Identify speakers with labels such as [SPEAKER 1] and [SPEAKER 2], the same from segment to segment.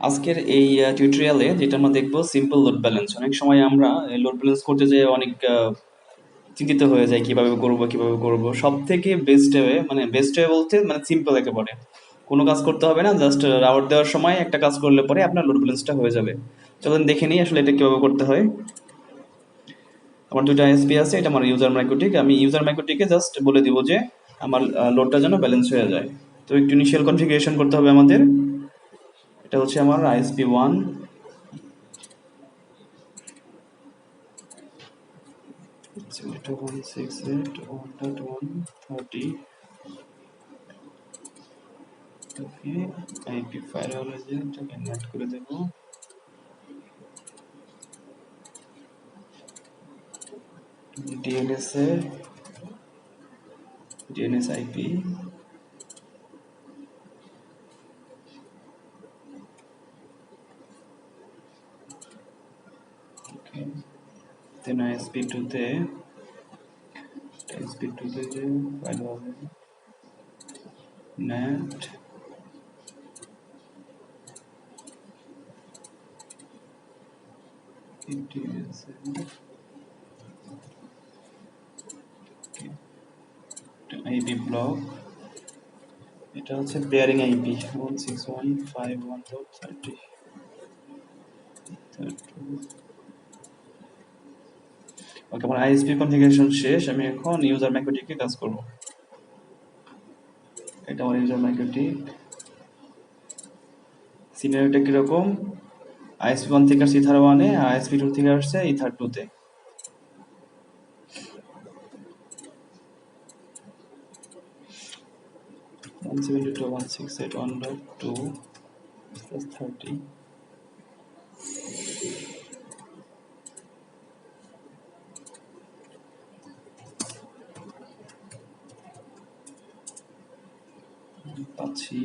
[SPEAKER 1] আজকের এই টিউটোরিয়ালে যেটা আমরা দেখব সিম্পল লোড ব্যালেন্স। অনেক সময় আমরা লোড ব্যালেন্স করতে যেয়ে অনেক চিন্তিত হয়ে যাই কিভাবে করব। সবথেকে বেস্ট ওয়ে, মানে বেস্ট ওয়ে বলতে মানে সিম্পল একেবারে। কোনো কাজ করতে হবে না, জাস্ট রাউট দেওয়ার সময় একটা কাজ করলে পরে আপনার লোড ব্যালেন্সটা হয়ে যাবে। চলুন দেখে নিই আসলে এটা কিভাবে করতে হয়। আমার দুটো আইএসপি আছে, এটা আমার ইউজার মাইক্রোটিক। আমি ইউজার মাইক্রোটিকে জাস্ট বলে দিব যে আমার লোডটা যেন ব্যালেন্স হয়ে যায়। তো একটু ইনিশিয়াল কনফিগারেশন করতে হবে আমাদের। এটা হচ্ছে আমার আইএসপি 1, 168.1.130। ওকে, আইপি ফায়ারওয়াল আছে, এটাকে নেট করে দেব। ডিএনএস এর ডিএনএস আইপি, ওকে। দেন আইএসপি 2 তে যে firewall net, DNS IP block. এটা হচ্ছে পেয়ারিং আইপি 161.51.30। ওকে, আমার আইএসপি কনফিগারেশন শেষ। আমি এখন ইউজার মাইক্রোটিকে কাজ করব। এটা আমার ইউজার মাইক্রোটিক। সিনারিওটা কিরকম? আইএসপি 1 থেকে আসছে ইথার 1-এ, আর আইএসপি 2 থেকে আসছে ইথার 2-তে। ওকে, 172.168.1.2 + 30। পাচ্ছি।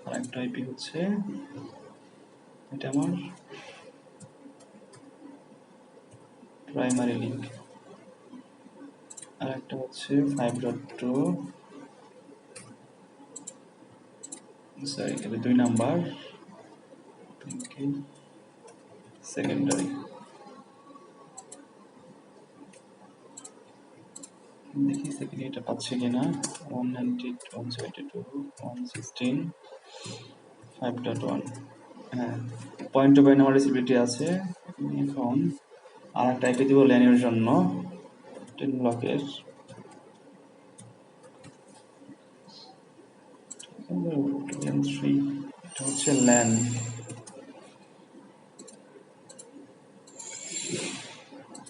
[SPEAKER 1] আর একটা আইপি হচ্ছে, এটা আমার প্রাইমারি লিঙ্ক। আর একটা হচ্ছে 5.2, সরি এটা 2 নাম্বার, সেকেন্ডারি। দেখি সেকেন্ডারি এটা পাচ্ছে কিনা। 190, 172, 116, 5.1। হ্যাঁ, পয়েন্ট টু পয়েন্ট আমার রিসিবিলিটি আছে। এখন আর একটা আইপি দিব ল্যানের জন্য, 10 ব্লকের। LN3, এটা হচ্ছে ল্যান।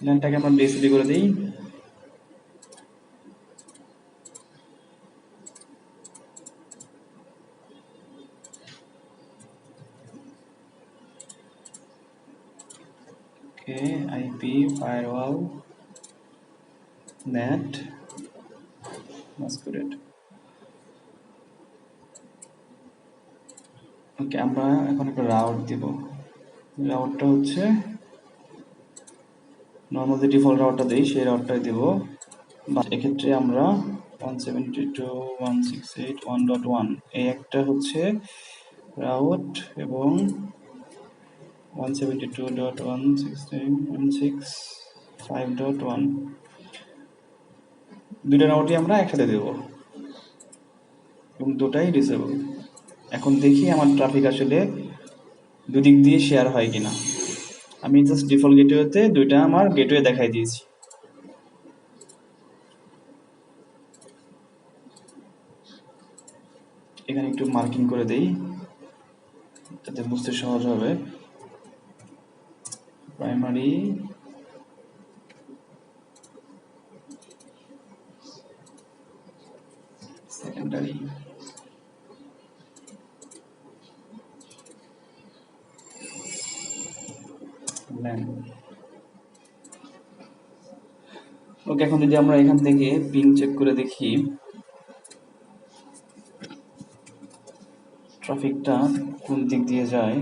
[SPEAKER 1] ল্যানটাকে আমরা ডিএসপি করে দিই। ওকে, আইপি ফায়ারওয়াল নেট মাস্কুরেট। ওকে, আমরা এখন একটা রাউট দিব। রাউটটা হচ্ছে নর্মাল যে ডিফল্ট রাউটটা দেই সেই রাউটটাই দেব। এক্ষেত্রে আমরা 172.168.1.1 এই একটা হচ্ছে রাউট, এবং 172.168.1.6.5.1 দুইটা রাউটই আমরা একসাথে দেব, এবং দুটাই ডিসেবল। এখন দেখি আমার ট্রাফিক আসলে দুদিক দিয়ে শেয়ার হয় কিনা। আমি জাস্ট ডিফল্ট গেটওয়েতে দুইটা আমার গেটওয়ে দেখাই দিয়েছি। এখানে একটু মার্কিং করে দেই যাতে বুঝতে সহজ হবে। Primary, secondary, LAN. ওকে, এখন যদি আমরা এখান থেকে পিং চেক করে দেখি ট্রাফিকটা কোন দিক দিয়ে যায়।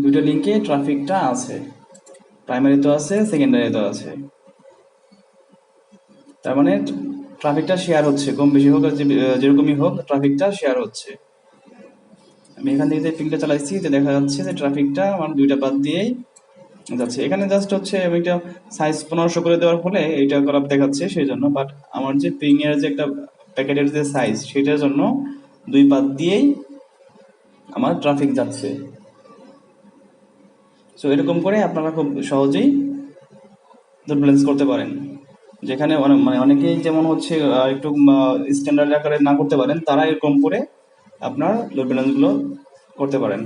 [SPEAKER 1] দুটো লিঙ্কে ট্রাফিকটা আছে, প্রাইমারি তো আছে, সেকেন্ডারি তো আছে। তার মানে ট্রাফিকটা শেয়ার হচ্ছে, কম বেশি হোক আর যেরকমই হোক ট্রাফিকটা শেয়ার হচ্ছে। আমি এখান থেকে যে পিংটা চালাইছি যে দেখা যাচ্ছে যে ট্রাফিকটা আমার দুইটা বাদ দিয়েই যাচ্ছে। এখানে জাস্ট হচ্ছে আমি একটা সাইজ 1500 করে দেওয়ার ফলে এটা খারাপ দেখাচ্ছে সেই জন্য, বাট আমার যে পিং এর যে একটা প্যাকেটের যে সাইজ সেটার জন্য দুই বাদ দিয়েই আমার ট্রাফিক যাচ্ছে। সো এরকম করে আপনারা খুব সহজেই লোড ব্যালেন্স করতে পারেন। যেখানে মানে অনেকেই যেমন হচ্ছে একটু স্ট্যান্ডার্ড আকারে না করতে পারেন, তারা এরকম করে আপনার লোড ব্যালেন্স গুলো করতে পারেন।